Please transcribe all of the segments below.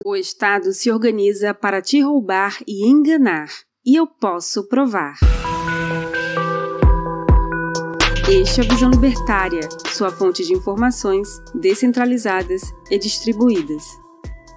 O Estado se organiza para te roubar e enganar, e eu posso provar. Este é a Visão Libertária, sua fonte de informações descentralizadas e distribuídas.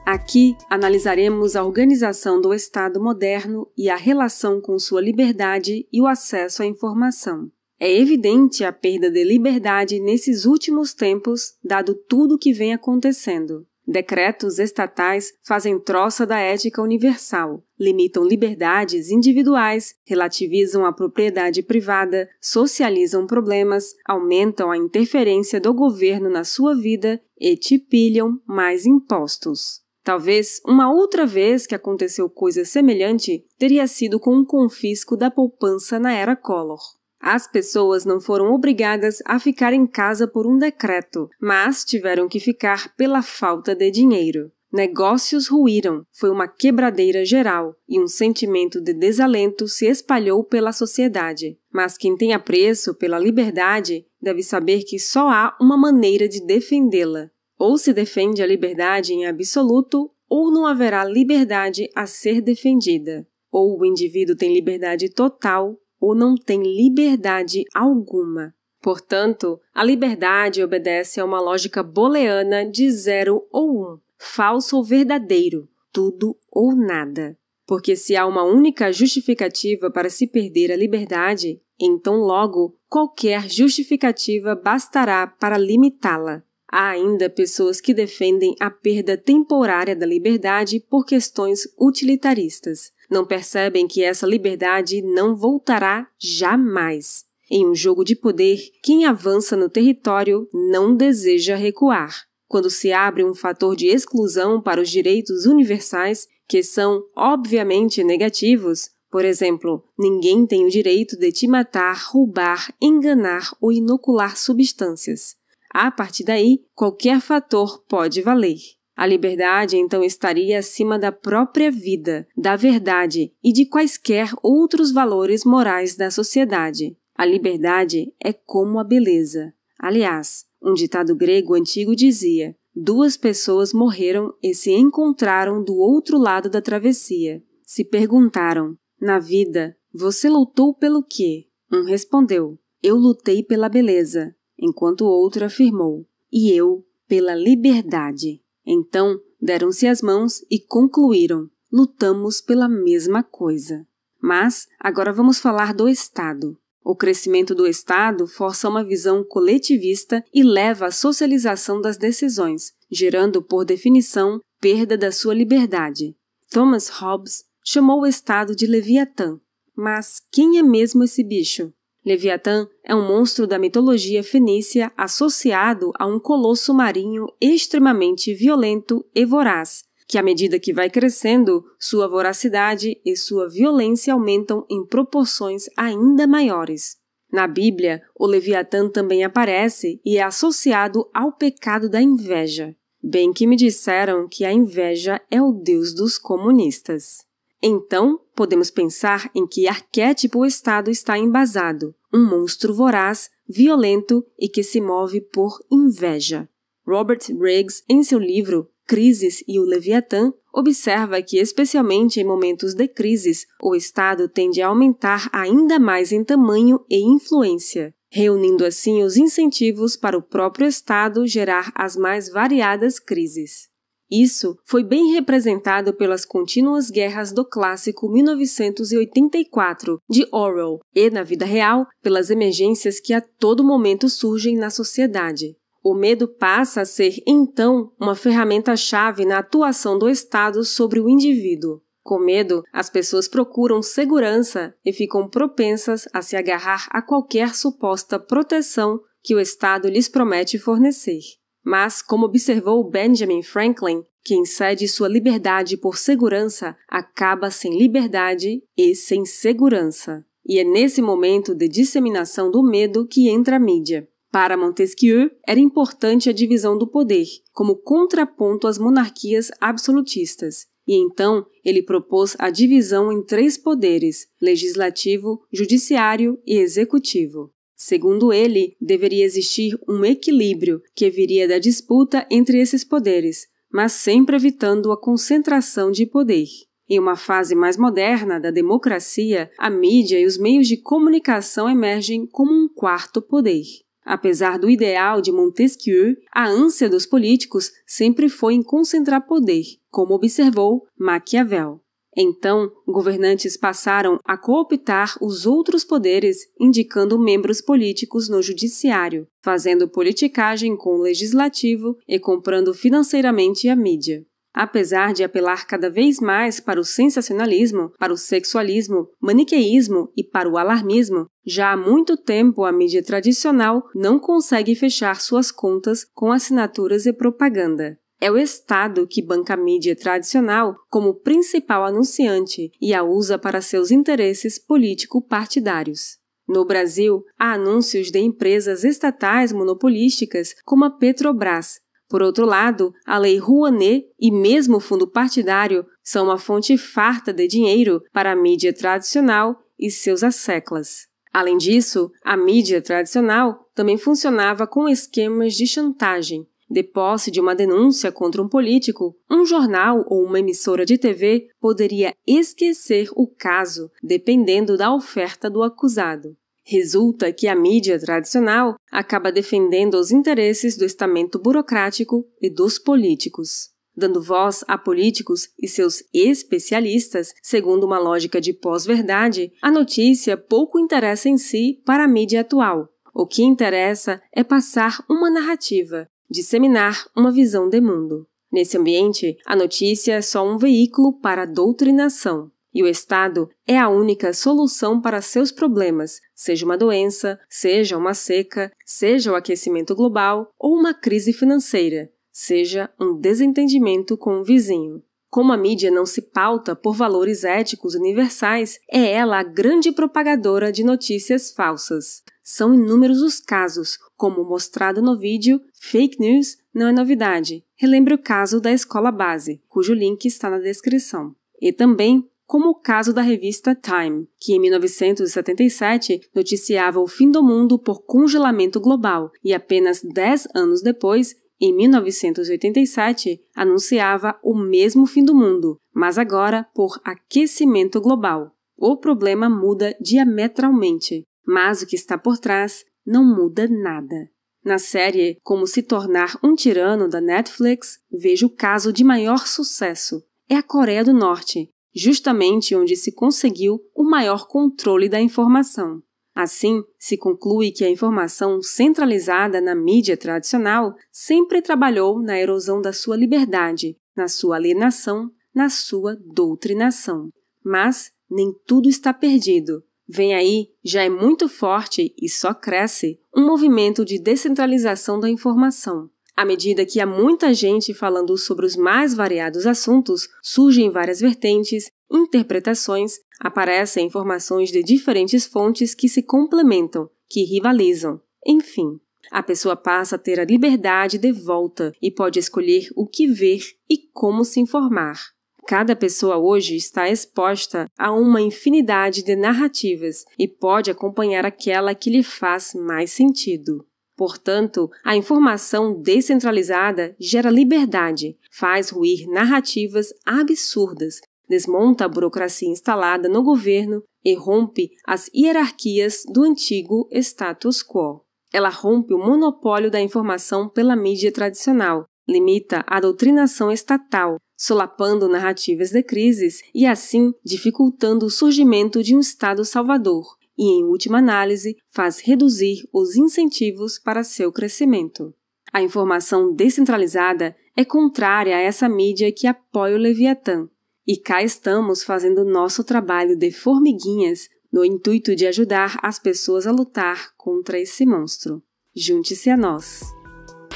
Aqui analisaremos a organização do Estado moderno e a relação com sua liberdade e o acesso à informação. É evidente a perda de liberdade nesses últimos tempos, dado tudo o que vem acontecendo. Decretos estatais fazem troça da ética universal, limitam liberdades individuais, relativizam a propriedade privada, socializam problemas, aumentam a interferência do governo na sua vida e te pilham mais impostos. Talvez uma outra vez que aconteceu coisa semelhante teria sido com um confisco da poupança na era Collor. As pessoas não foram obrigadas a ficar em casa por um decreto, mas tiveram que ficar pela falta de dinheiro. Negócios ruíram, foi uma quebradeira geral e um sentimento de desalento se espalhou pela sociedade. Mas quem tem apreço pela liberdade deve saber que só há uma maneira de defendê-la. Ou se defende a liberdade em absoluto, ou não haverá liberdade a ser defendida. Ou o indivíduo tem liberdade total, ou não tem liberdade alguma. Portanto, a liberdade obedece a uma lógica booleana de 0 ou 1, falso ou verdadeiro, tudo ou nada. Porque se há uma única justificativa para se perder a liberdade, então logo qualquer justificativa bastará para limitá-la. Há ainda pessoas que defendem a perda temporária da liberdade por questões utilitaristas. Não percebem que essa liberdade não voltará jamais. Em um jogo de poder, quem avança no território não deseja recuar. Quando se abre um fator de exclusão para os direitos universais, que são obviamente negativos, por exemplo, ninguém tem o direito de te matar, roubar, enganar ou inocular substâncias. A partir daí, qualquer fator pode valer. A liberdade, então, estaria acima da própria vida, da verdade e de quaisquer outros valores morais da sociedade. A liberdade é como a beleza. Aliás, um ditado grego antigo dizia: 2 pessoas morreram e se encontraram do outro lado da travessia. Se perguntaram: na vida, você lutou pelo quê? Um respondeu: eu lutei pela beleza, enquanto o outro afirmou: e eu pela liberdade. Então, deram-se as mãos e concluíram: lutamos pela mesma coisa. Mas, agora vamos falar do Estado. O crescimento do Estado força uma visão coletivista e leva à socialização das decisões, gerando, por definição, perda da sua liberdade. Thomas Hobbes chamou o Estado de Leviatã. Mas quem é mesmo esse bicho? Leviatã é um monstro da mitologia fenícia associado a um colosso marinho extremamente violento e voraz, que à medida que vai crescendo, sua voracidade e sua violência aumentam em proporções ainda maiores. Na Bíblia, o Leviatã também aparece e é associado ao pecado da inveja. Bem que me disseram que a inveja é o deus dos comunistas. Então, podemos pensar em que arquétipo o Estado está embasado: um monstro voraz, violento e que se move por inveja. Robert Riggs, em seu livro Crises e o Leviatã, observa que, especialmente em momentos de crises, o Estado tende a aumentar ainda mais em tamanho e influência, reunindo assim os incentivos para o próprio Estado gerar as mais variadas crises. Isso foi bem representado pelas contínuas guerras do clássico 1984, de Orwell, e, na vida real, pelas emergências que a todo momento surgem na sociedade. O medo passa a ser, então, uma ferramenta-chave na atuação do Estado sobre o indivíduo. Com medo, as pessoas procuram segurança e ficam propensas a se agarrar a qualquer suposta proteção que o Estado lhes promete fornecer. Mas, como observou Benjamin Franklin, quem cede sua liberdade por segurança acaba sem liberdade e sem segurança. E é nesse momento de disseminação do medo que entra a mídia. Para Montesquieu, era importante a divisão do poder, como contraponto às monarquias absolutistas. E então ele propôs a divisão em 3 poderes: legislativo, judiciário e executivo. Segundo ele, deveria existir um equilíbrio que viria da disputa entre esses poderes, mas sempre evitando a concentração de poder. Em uma fase mais moderna da democracia, a mídia e os meios de comunicação emergem como um quarto poder. Apesar do ideal de Montesquieu, a ânsia dos políticos sempre foi em concentrar poder, como observou Maquiavel. Então, governantes passaram a cooptar os outros poderes, indicando membros políticos no judiciário, fazendo politicagem com o legislativo e comprando financeiramente a mídia. Apesar de apelar cada vez mais para o sensacionalismo, para o sexualismo, maniqueísmo e para o alarmismo, já há muito tempo a mídia tradicional não consegue fechar suas contas com assinaturas e propaganda. É o Estado que banca a mídia tradicional como principal anunciante e a usa para seus interesses político-partidários. No Brasil, há anúncios de empresas estatais monopolísticas como a Petrobras. Por outro lado, a Lei Rouanet e mesmo o fundo partidário são uma fonte farta de dinheiro para a mídia tradicional e seus asseclas. Além disso, a mídia tradicional também funcionava com esquemas de chantagem. De posse de uma denúncia contra um político, um jornal ou uma emissora de TV poderia esquecer o caso, dependendo da oferta do acusado. Resulta que a mídia tradicional acaba defendendo os interesses do estamento burocrático e dos políticos, dando voz a políticos e seus especialistas. Segundo uma lógica de pós-verdade, a notícia pouco interessa em si para a mídia atual. O que interessa é passar uma narrativa, disseminar uma visão de mundo. Nesse ambiente, a notícia é só um veículo para a doutrinação. E o Estado é a única solução para seus problemas, seja uma doença, seja uma seca, seja o aquecimento global ou uma crise financeira, seja um desentendimento com o vizinho. Como a mídia não se pauta por valores éticos universais, é ela a grande propagadora de notícias falsas. São inúmeros os casos, como mostrado no vídeo Fake News não é novidade. Relembre o caso da escola base, cujo link está na descrição. E também como o caso da revista Time, que em 1977 noticiava o fim do mundo por congelamento global e apenas 10 anos depois, em 1987, anunciava o mesmo fim do mundo, mas agora por aquecimento global. O problema muda diametralmente, mas o que está por trás não muda nada. Na série Como se tornar um tirano da Netflix, vejo o caso de maior sucesso. É a Coreia do Norte, justamente onde se conseguiu o maior controle da informação. Assim, se conclui que a informação centralizada na mídia tradicional sempre trabalhou na erosão da sua liberdade, na sua alienação, na sua doutrinação. Mas nem tudo está perdido. Vem aí, já é muito forte e só cresce, um movimento de descentralização da informação. À medida que há muita gente falando sobre os mais variados assuntos, surgem várias vertentes, interpretações, aparecem informações de diferentes fontes que se complementam, que rivalizam. Enfim, a pessoa passa a ter a liberdade de volta e pode escolher o que ver e como se informar. Cada pessoa hoje está exposta a uma infinidade de narrativas e pode acompanhar aquela que lhe faz mais sentido. Portanto, a informação descentralizada gera liberdade, faz ruir narrativas absurdas, desmonta a burocracia instalada no governo e rompe as hierarquias do antigo status quo. Ela rompe o monopólio da informação pela mídia tradicional, limita a doutrinação estatal, solapando narrativas de crises e, assim, dificultando o surgimento de um Estado salvador e, em última análise, faz reduzir os incentivos para seu crescimento. A informação descentralizada é contrária a essa mídia que apoia o Leviatã. E cá estamos fazendo nosso trabalho de formiguinhas no intuito de ajudar as pessoas a lutar contra esse monstro. Junte-se a nós!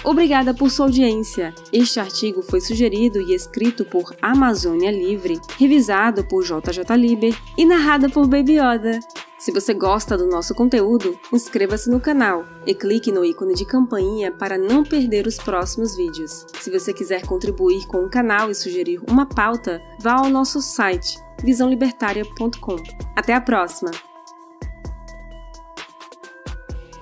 Obrigada por sua audiência. Este artigo foi sugerido e escrito por Amazônia Livre, revisado por JJ Liber e narrado por Baby Yoda. Se você gosta do nosso conteúdo, inscreva-se no canal e clique no ícone de campainha para não perder os próximos vídeos. Se você quiser contribuir com o canal e sugerir uma pauta, vá ao nosso site visãolibertaria.com. Até a próxima!